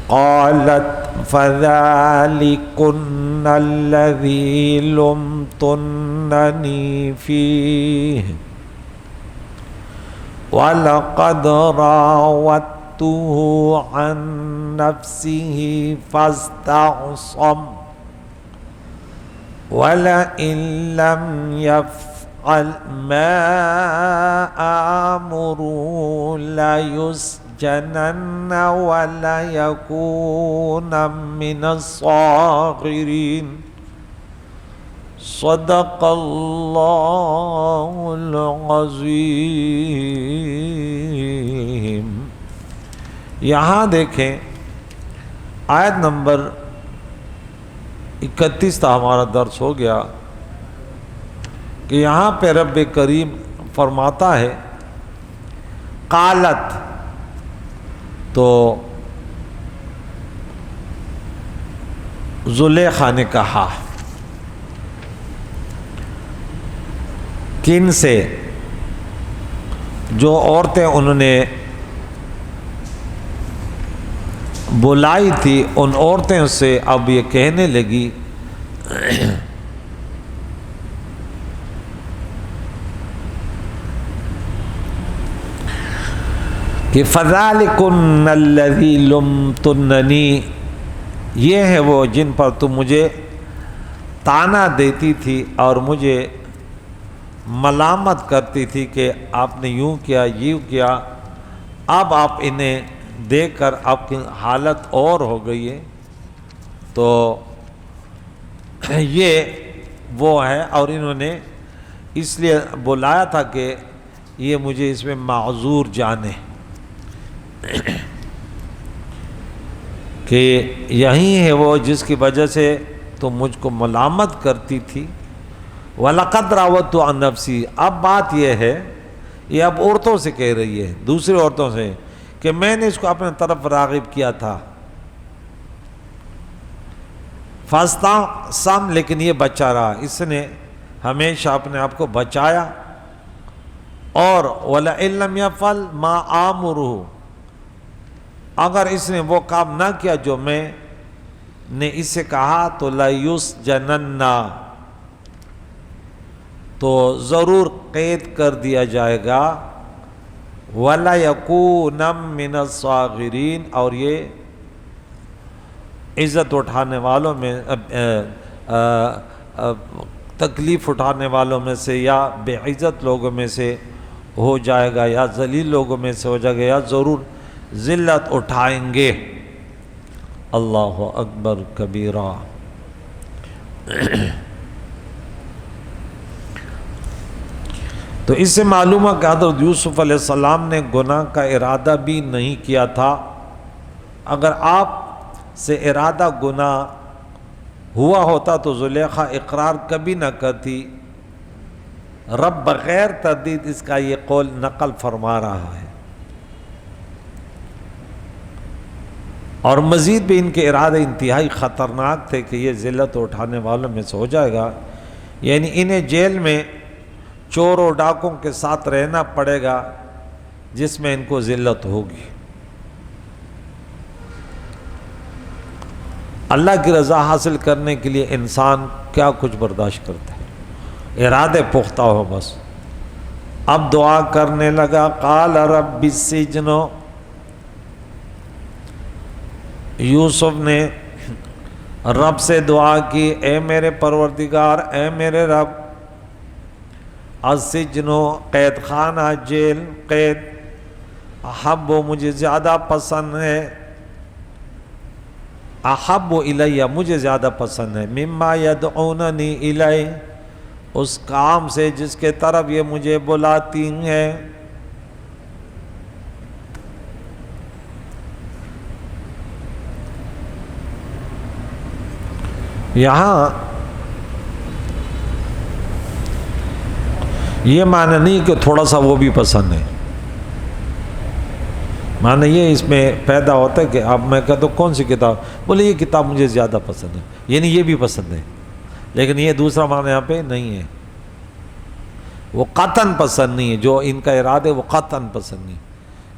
قالت فذلكن الذي لمتنني فيه وَلَقَدْ رَاوَدتُّهُ عَنْ نَفْسِهِ فَاسْتَعْصَمَ وَلَئِنْ لَمْ يَفْعَلْ مَا آمُرُهُ لَيُسْجَنَنَّ وَلَيَكُونَ مِنَ الصَّاغِرِينَ صدق اللہ العظیم۔ یہاں دیکھیں آیت نمبر 31 تا ہمارا درس ہو گیا کہ یہاں پہ رب کریم فرماتا ہے قالت، تو زلیخا نے کہا، کن سے؟ جو عورتیں انہوں نے بلائی تھی ان عورتوں سے اب یہ کہنے لگی کہ فَذَلِكُنَّ الَّذِي لُمْتُنَّنِي، یہ ہے وہ جن پر تم مجھے طعنہ دیتی تھی اور مجھے ملامت کرتی تھی کہ آپ نے یوں کیا یوں کیا، اب آپ انہیں دیکھ کر آپ کی حالت اور ہو گئی ہے۔ تو یہ وہ ہے، اور انہوں نے اس لیے بلایا تھا کہ یہ مجھے اس میں معذور جانے کہ یہی ہے وہ جس کی وجہ سے تم مجھ کو ملامت کرتی تھی۔ وَلَقَدْ رَاوَدتُّ عَن نَفْسِي، اب بات یہ ہے، یہ اب عورتوں سے کہہ رہی ہے، دوسری عورتوں سے، کہ میں نے اس کو اپنے طرف راغب کیا تھا۔ فَاسْتَعْصَمَ، لیکن یہ بچا رہا، اس نے ہمیشہ اپنے آپ کو بچایا۔ اور وَلَئِن لَمْ يَفْعَلْ مَا آمُرُهُ، اگر اس نے وہ کام نہ کیا جو میں نے اس سے کہا تو لَيُسْجَنَنَّ، تو ضرور قید کر دیا جائے گا۔ وَلَيَكُونَ مِنَ الصَّاغِرِينَ، اور یہ عزت اٹھانے والوں میں تکلیف اٹھانے والوں میں سے یا بے عزت لوگوں میں سے ہو جائے گا، یا ذلیل لوگوں میں سے ہو جائے گا، یا ضرور ذلت اٹھائیں گے۔ اللہ اکبر کبیرہ۔ تو اس سے معلوم ہے کہ حضرت یوسف علیہ السلام نے گناہ کا ارادہ بھی نہیں کیا تھا۔ اگر آپ سے ارادہ گناہ ہوا ہوتا تو زلیخا اقرار کبھی نہ کرتی۔ رب بغیر تردید اس کا یہ قول نقل فرما رہا ہے، اور مزید بھی ان کے ارادے انتہائی خطرناک تھے کہ یہ ذلت اٹھانے والوں میں سے ہو جائے گا، یعنی انہیں جیل میں چور و ڈاکوں کے ساتھ رہنا پڑے گا جس میں ان کو ذلت ہوگی۔ اللہ کی رضا حاصل کرنے کے لیے انسان کیا کچھ برداشت کرتا ہے، ارادے پختہ ہو بس۔ اب دعا کرنے لگا، قال رب السجن، یوسف نے رب سے دعا کی، اے میرے پروردگار، اے میرے رب، السجن، قید خانہ، جیل، قید، احب، مجھے زیادہ پسند ہے، احب الیہ، مجھے زیادہ پسند ہے، مما یدعوننی الیہ، اس کام سے جس کے طرف یہ مجھے بلاتی ہیں۔ یہاں یہ معنی نہیں کہ تھوڑا سا وہ بھی پسند ہے، معنی یہ اس میں پیدا ہوتا ہے کہ اب میں کہتا ہوں کون سی کتاب، بولے یہ کتاب مجھے زیادہ پسند ہے، یعنی یہ بھی پسند ہے، لیکن یہ دوسرا معنی یہاں پہ نہیں ہے، وہ قطعاً پسند نہیں ہے، جو ان کا ارادہ ہے وہ قطعاً پسند نہیں،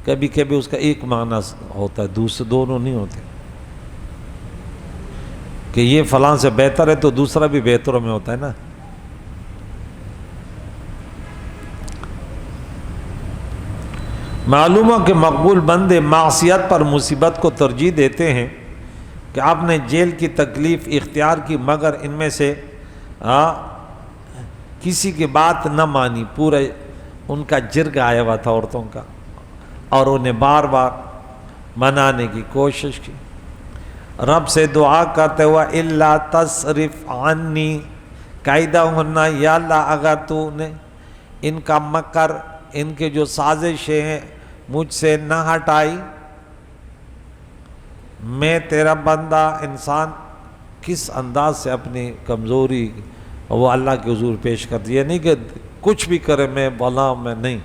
کبھی کبھی اس کا ایک معنی ہوتا ہے، دوسرے دونوں نہیں ہوتے۔ کہ یہ فلاں سے بہتر ہے تو دوسرا بھی بہتروں میں ہوتا ہے نا. معلوم ہو کہ مقبول بندے معصیت پر مصیبت کو ترجیح دیتے ہیں کہ آپ نے جیل کی تکلیف اختیار کی مگر ان میں سے کسی کی بات نہ مانی. پورے ان کا جرگ آیا ہوا تھا عورتوں کا اور انہیں بار بار منانے کی کوشش کی. رب سے دعا کرتے ہوا الا تصرف عنی کیدہن، یا اللہ اگر تو نے ان کا مکر، ان کے جو سازشیں ہیں مجھ سے نہ ہٹائی، میں تیرا بندہ انسان کس انداز سے اپنی کمزوری وہ اللہ کے حضور پیش کر دی. یہ نہیں کہ کچھ بھی کرے میں بولا میں نہیں.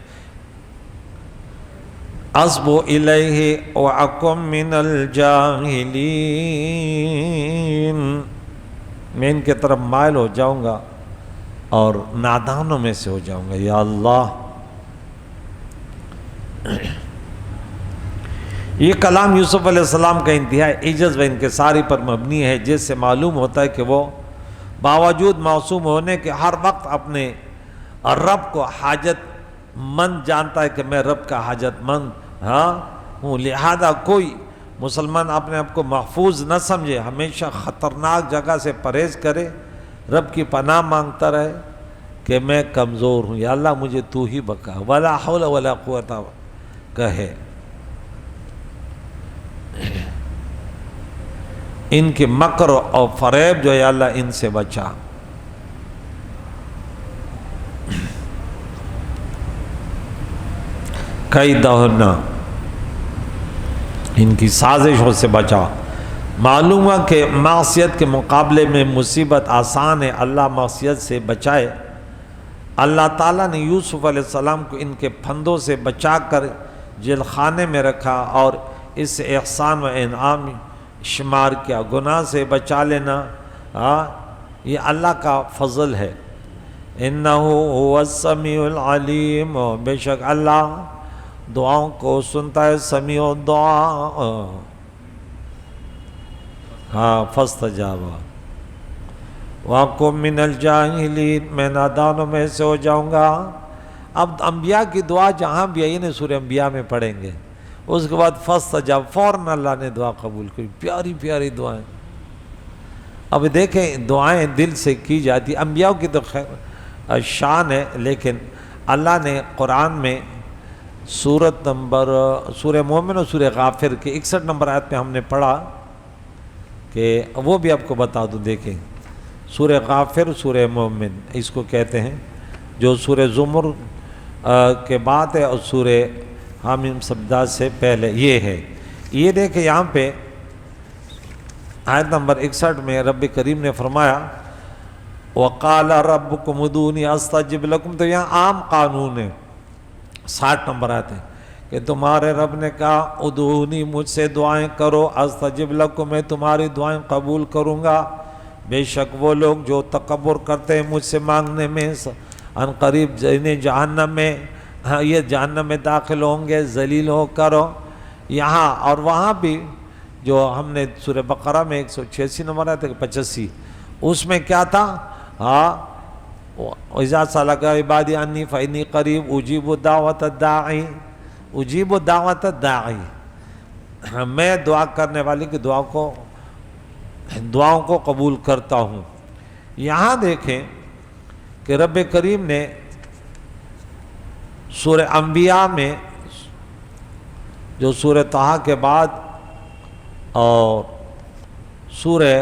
اصبو الیہ واکم من الجاہلین، میں ان کے طرف مائل ہو جاؤں گا اور نادانوں میں سے ہو جاؤں گا. یا اللہ، یہ کلام یوسف علیہ السلام کا انتہائی عجز و انکساری پر مبنی ہے، جس سے معلوم ہوتا ہے کہ وہ باوجود معصوم ہونے کے ہر وقت اپنے رب کو حاجت مند جانتا ہے کہ میں رب کا حاجت مند ہوں. لہذا کوئی مسلمان اپنے آپ کو محفوظ نہ سمجھے، ہمیشہ خطرناک جگہ سے پرہیز کرے، رب کی پناہ مانگتا رہے کہ میں کمزور ہوں، یا اللہ مجھے تو ہی بقا، ولا حول ولا قوت کہے. ان کے مکر اور فریب جو ہے یا اللہ ان سے بچا. کیدہن، ان کی سازشوں سے بچا. معلوم ہے کہ معصیت کے مقابلے میں مصیبت آسان ہے، اللہ معصیت سے بچائے. اللہ تعالیٰ نے یوسف علیہ السلام کو ان کے پھندوں سے بچا کر جیل خانے میں رکھا اور اس سے احسان و انعام شمار کیا. گناہ سے بچا لینا یہ اللہ کا فضل ہے. انہ هو السمیع العلیم، بے شک اللہ دعاؤں کو سنتا ہے، سمیع الدعا. فاستجاب واکم من الجاہلین، میں نادانوں میں سے ہو جاؤں گا. اب انبیاء کی دعا جہاں بھی آئی نا سورہ انبیاء میں پڑھیں گے، اس کے بعد فاستجاب، فوراً اللہ نے دعا قبول کی. پیاری پیاری دعائیں. اب دیکھیں دعائیں دل سے کی جاتی. انبیاء کی تو خیر شان ہے، لیکن اللہ نے قرآن میں سورہ مومن اور سورہ غافر کے 61 نمبر آیت میں ہم نے پڑھا کہ وہ بھی آپ کو بتا دوں. دیکھیں سورہ غافر، سورہ مومن اس کو کہتے ہیں، جو سورہ زمر کے بعد ہے اور سورہ حامیم سجدہ سے پہلے یہ ہے. یہ دیکھیں یہاں پہ آیت نمبر 61 میں رب کریم نے فرمایا وَقَالَ رَبُّكُمُ ادْعُونِي أَسْتَجِبْ لَكُمْ، تو یہاں عام قانون ہے. 60 نمبر آیت ہے کہ تمہارے رب نے کہا ادعونی، مجھ سے دعائیں کرو، استجب لکم، میں تمہاری دعائیں قبول کروں گا. بے شک وہ لوگ جو تکبر کرتے ہیں مجھ سے مانگنے میں، ان قریب جہنم میں یہ جہنم میں داخل ہوں گے ذلیل ہو کر. یہاں اور وہاں بھی جو ہم نے سورہ بقرہ میں 186 نمبر آیا تھا 85، اس میں کیا تھا؟ وَإِذَا سَأَلَكَ عِبَادِي عَنِّي فَإِنِّي قَرِيبٌ أُجِيبُ دَعْوَةَ الدَّاعِ، اجیب دعوت الداعی، میں دعا کرنے والے کی دعاؤں کو قبول کرتا ہوں. یہاں دیکھیں کہ رب کریم نے سورہ انبیاء میں جو سورہ طٰہٰ کے بعد اور سورہ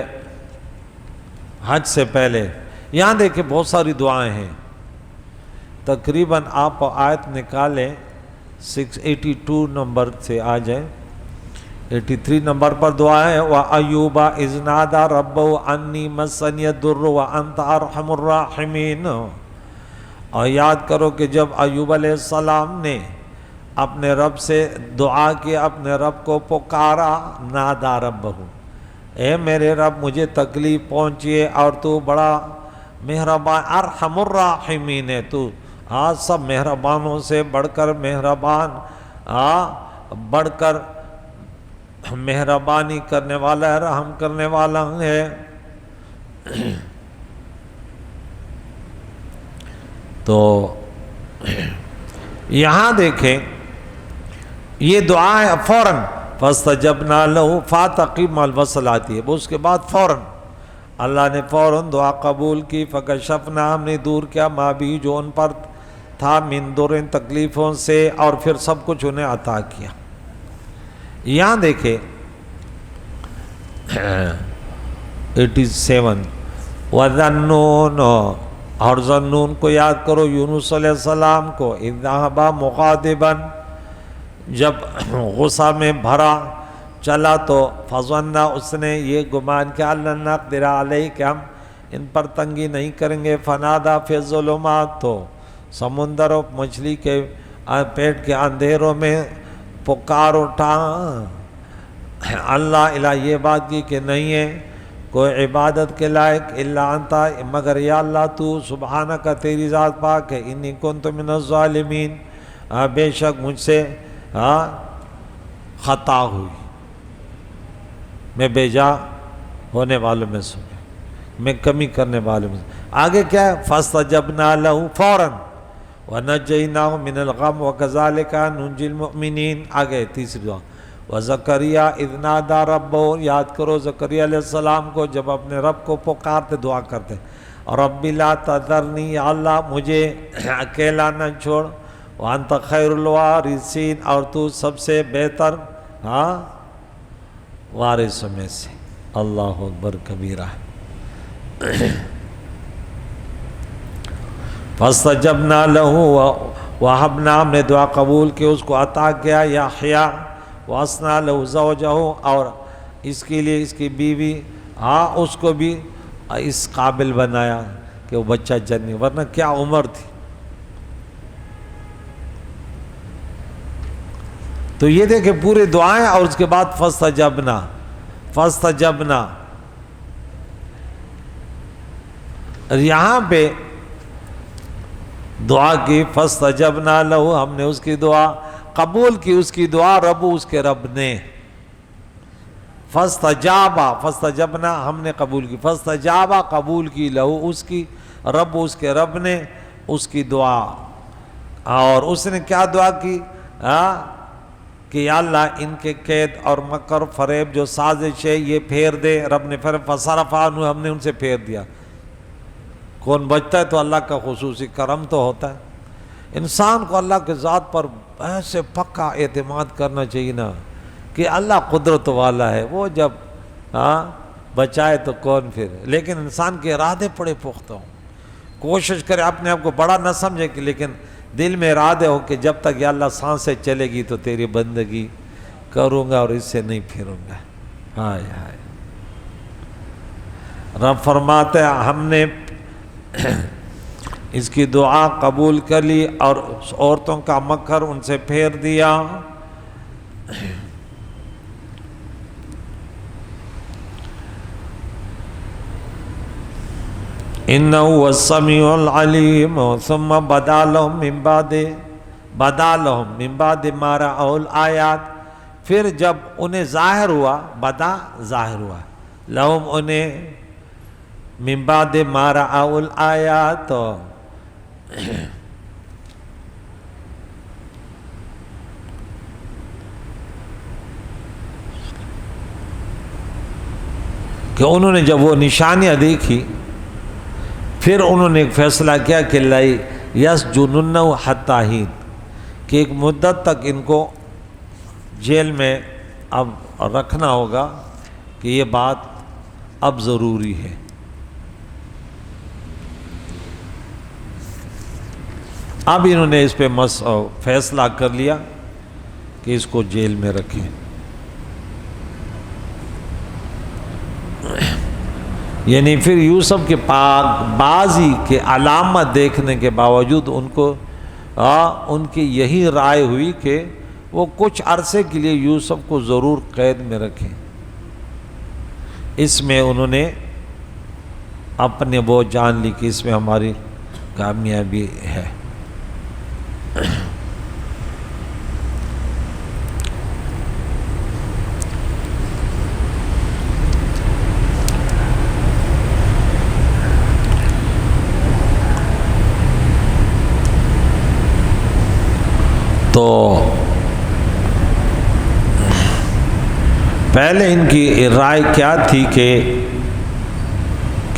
حج سے پہلے یہاں دیکھیں بہت ساری دعائیں ہیں. تقریباً آپ آیت نکالیں 682 نمبر سے آ جائیں. 83 نمبر پر دعا ہے وَأَيُّوبَ إِذْ نَادَى رَبَّهُ أَنِّي مَسَّنِيَ الضُّرُّ وَأَنْتَ أَرْحَمُ الرَّاحِمِينَ. اور یاد کرو کہ جب ایوب علیہ السلام نے اپنے رب سے دعا کی، اپنے رب کو پکارا، نادا ربہ، اے میرے رب مجھے تکلیف پہنچی ہے اور تو بڑا مہربان ارحم الراحمین ہے، تو سب مہربانوں سے بڑھ کر مہربان، مہربانی کرنے والا ہے، رحم کرنے والا ہے. تو یہاں دیکھیں یہ دعا ہے فوراً فاستجبنا لہ فاتقیم الوصل آتی ہے، وہ اس کے بعد فوراً اللہ نے فوراً دعا قبول کی، فکشفنا ہم نے دور کیا ما بھی جو ان پر تھا من درن تکلیفوں سے، اور پھر سب کچھ انہیں عطا کیا۔ یہاں دیکھیں 87 وَذَنُّونَ، اور ذنون کو یاد کرو، یونس علیہ السلام کو، اذ ذهب مغاضبا، جب غصہ میں بھرا چلا تو فظن، اس نے یہ گمان کیا، لن نقدر علیہ، کہ ہم ان پر تنگی نہیں کریں گے، فنادا فی الظلمات، تو سمندر و مچھلی کے پیٹ کے اندھیروں میں پکار اٹھا، اللہ الہ، یہ بات کی کہ نہیں ہے کوئی عبادت کے لائق الا انتا، مگر یا اللہ تو، سبحانک، تیری ذات پاک ہے، انی کنت من الظالمین، بے شک مجھ سے خطا ہوئی، میں بے جا ہونے والوں میں سے، میں کمی کرنے والوں میں سے۔ آگے کیا ہے، فاستجبنا لہ فوراً ونجیناہ من الغم وکذالک ننجی المؤمنین۔ آگے تیسری دعا، وزکریا اذ نادی ربہ، یاد کرو زکریا علیہ السلام کو جب اپنے رب کو پکارتے دعا کرتے، رب لا تذرنی، یا اللہ مجھے اکیلا نہ چھوڑ، وانت خیر الوارثین، اور تو سب سے بہتر وارثوں میں سے۔ اللہ اکبر کبیرہ۔ فاستجبنا لہ وہبنا، ہم نے دعا قبول کی، اس کو عطا کیا یحییٰ، واسنا لہ زوجہ، اور اس کے لیے اس کی بیوی، اس کو بھی اس قابل بنایا کہ وہ بچہ جنی، ورنہ کیا عمر تھی۔ تو یہ دیکھیں پورے دعائیں، اور اس کے بعد فاستجبنا، فاستجبنا، یہاں پہ دعا کی، فاستجبنا لہ، ہم نے اس کی دعا قبول کی، اس کی دعا رب، اس کے رب نے، فاستجابا، فاستجبنا ہم نے قبول کی، فاستجابا قبول کی، لہو اس کی، رب اس کے رب نے اس کی دعا، اور اس نے کیا دعا کی، کہ یا اللہ ان کے قید اور مکر فریب جو سازش ہے یہ پھیر دے، رب نے پھر فصرف عنہ، ہم نے ان سے پھیر دیا۔ کون بچتا ہے تو اللہ کا خصوصی کرم تو ہوتا ہے۔ انسان کو اللہ کے ذات پر ایسے پکا اعتماد کرنا چاہیے نا کہ اللہ قدرت والا ہے، وہ جب بچائے تو کون پھر، لیکن انسان کے ارادے بڑے پختہ ہوں، کوشش کرے اپنے آپ کو بڑا نہ سمجھے، کہ لیکن دل میں ارادے ہو کہ جب تک یا اللہ سانسیں چلے گی تو تیری بندگی کروں گا اور اس سے نہیں پھروں گا۔ ہائے ہائے، رب فرماتے ہیں ہم نے اس کی دعا قبول کر لی اور عورتوں کا مکر ان سے پھیر دیا۔ انہ هو السمیع العلیم، ثم بدا لهم من بعد ما رأوا الآیات، پھر جب انہیں ظاہر ہوا، بدا ظاہر ہوا، لہم انہیں، من بعد ما رأوا الآیات، کہ انہوں نے جب وہ نشانیاں دیکھی، پھر انہوں نے ایک فیصلہ کیا کہ لائی یسجننہ حتی حین، کہ ایک مدت تک ان کو جیل میں اب رکھنا ہوگا، کہ یہ بات اب ضروری ہے۔ اب انہوں نے اس پہ فیصلہ کر لیا کہ اس کو جیل میں رکھیں۔ یعنی پھر یوسف کے پاک بازی کے علامت دیکھنے کے باوجود ان کی یہی رائے ہوئی کہ وہ کچھ عرصے کے لیے یوسف کو ضرور قید میں رکھیں۔ اس میں انہوں نے اپنے وہ جان لی کہ اس میں ہماری کامیابی ہے۔ تو پہلے ان کی رائے کیا تھی کہ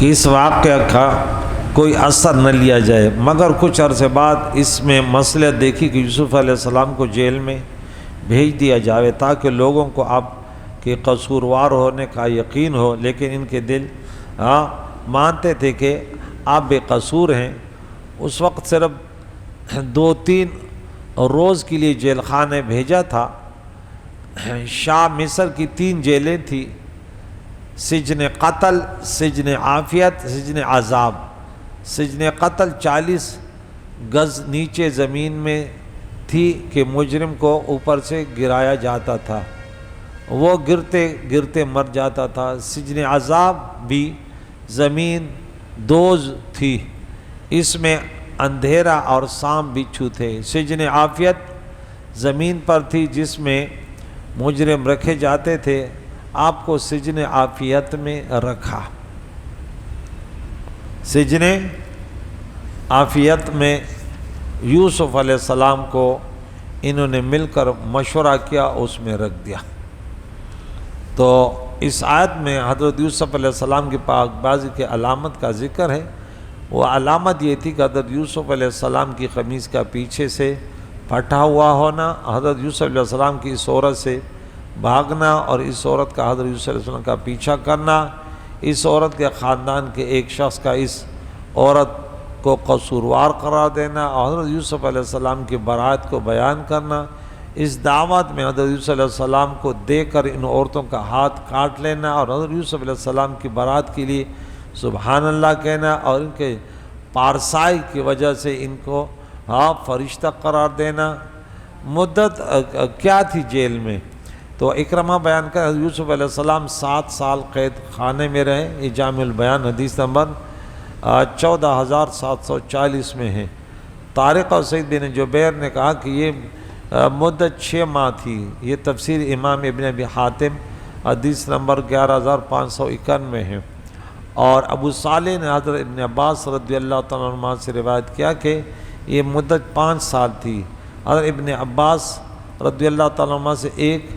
اس واقعہ کا کوئی اثر نہ لیا جائے، مگر کچھ عرصے بعد اس میں مصلحت دیکھی کہ یوسف علیہ السلام کو جیل میں بھیج دیا جائے تاکہ لوگوں کو آپ کے قصوروار ہونے کا یقین ہو، لیکن ان کے دل مانتے تھے کہ آپ بے قصور ہیں۔ اس وقت صرف 2-3 روز کے لیے جیل خانے بھیجا تھا۔ شاہ مصر کی 3 جیلیں تھیں، سجن قتل، سجن عافیت، سجن عذاب۔ سجن قتل 40 گز نیچے زمین میں تھی کہ مجرم کو اوپر سے گرایا جاتا تھا، وہ گرتے گرتے مر جاتا تھا۔ سجن عذاب بھی زمین دوز تھی، اس میں اندھیرا اور سانپ بچھو تھے۔ سجن عافیت زمین پر تھی جس میں مجرم رکھے جاتے تھے، آپ کو سجن عافیت میں رکھا۔ سجن عافیت میں یوسف علیہ السلام کو انہوں نے مل کر مشورہ کیا، اس میں رکھ دیا۔ تو اس آیت میں حضرت یوسف علیہ السلام کی پاک بازی کے علامت کا ذکر ہے۔ وہ علامت یہ تھی کہ حضرت یوسف علیہ السلام کی قمیص کا پیچھے سے پھٹا ہوا ہونا، حضرت یوسف علیہ السلام کی اس عورت سے بھاگنا اور اس عورت کا حضرت یوسف علیہ السلام کا پیچھا کرنا، اس عورت کے خاندان کے ایک شخص کا اس عورت کو قصوروار قرار دینا اور حضرت یوسف علیہ السلام کی برات کو بیان کرنا، اس دعوت میں حضرت یوسف علیہ السلام کو دے کر ان عورتوں کا ہاتھ کاٹ لینا اور حضرت یوسف علیہ السلام کی برات کے لیے سبحان اللہ کہنا اور ان کے پارسائی کی وجہ سے ان کو فرشتہ قرار دینا۔ مدت کیا تھی جیل میں؟ تو اکرمہ بیان کر حضرت یوسف علیہ السلام 7 سال قید خانے میں رہے۔ یہ جامع البیان حدیث نمبر 14740 میں ہے۔ طارق اور سعید بن جبیر نے کہا کہ یہ مدت 6 ماہ تھی۔ یہ تفسیر امام ابن ابی حاتم حدیث نمبر 11551 میں ہے۔ اور ابو صالح نے حضرت ابن عباس رضی اللہ تعالیٰ عنہ سے روایت کیا کہ یہ مدت 5 سال تھی۔ حضرت ابن عباس رضی اللہ تعالیٰ عنہ سے ایک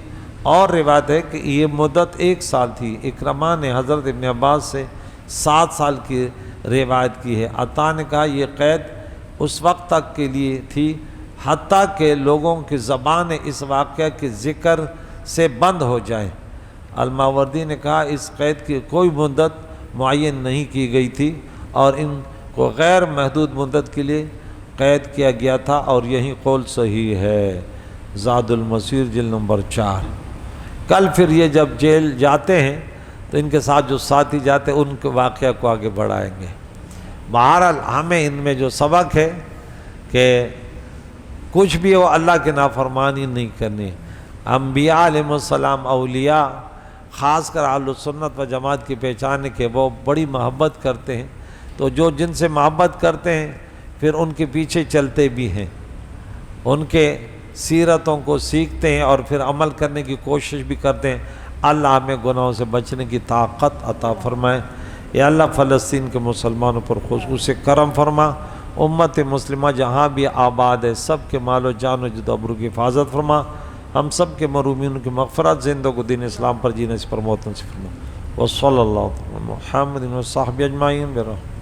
اور روایت ہے کہ یہ مدت 1 سال تھی۔ اکرمہ نے حضرت ابن عباس سے 7 سال کی روایت کی ہے۔ عطا نے کہا یہ قید اس وقت تک کے لیے تھی حتیٰ کہ لوگوں کی زبان اس واقعہ کے ذکر سے بند ہو جائیں۔ الماوردی نے کہا اس قید کی کوئی مدت معین نہیں کی گئی تھی اور ان کو غیر محدود مدت کے لیے قید کیا گیا تھا، اور یہی قول صحیح ہے۔ زاد المسیر جلد نمبر 4۔ کل پھر یہ جب جیل جاتے ہیں تو ان کے ساتھ جو ساتھی جاتے ہیں ان کے واقعہ کو آگے بڑھائیں گے۔ بہرحال ہمیں ان میں جو سبق ہے کہ کچھ بھی ہو اللہ کے نافرمانی نہیں کرنی۔ انبیاء علیہ السلام اولیاء خاص کر اہل سنت و جماعت کی پہچان ہے کہ وہ بڑی محبت کرتے ہیں، تو جو جن سے محبت کرتے ہیں پھر ان کے پیچھے چلتے بھی ہیں، ان کے سیرتوں کو سیکھتے ہیں اور پھر عمل کرنے کی کوشش بھی کرتے ہیں۔ اللہ ہمیں گناہوں سے بچنے کی طاقت عطا فرمائے۔ یا اللہ فلسطین کے مسلمانوں پر خصوص کرم فرما، امت مسلمہ جہاں بھی آباد ہے سب کے مال و جان و جد و آبرو کی حفاظت فرما، ہم سب کے مرومین کی مغفرت، زندوں کو دین اسلام پر جینے سے پر موت نصیب فرما۔ وصلی اللہ علیہ محمد و صحبہ اجمعین برحمتہ۔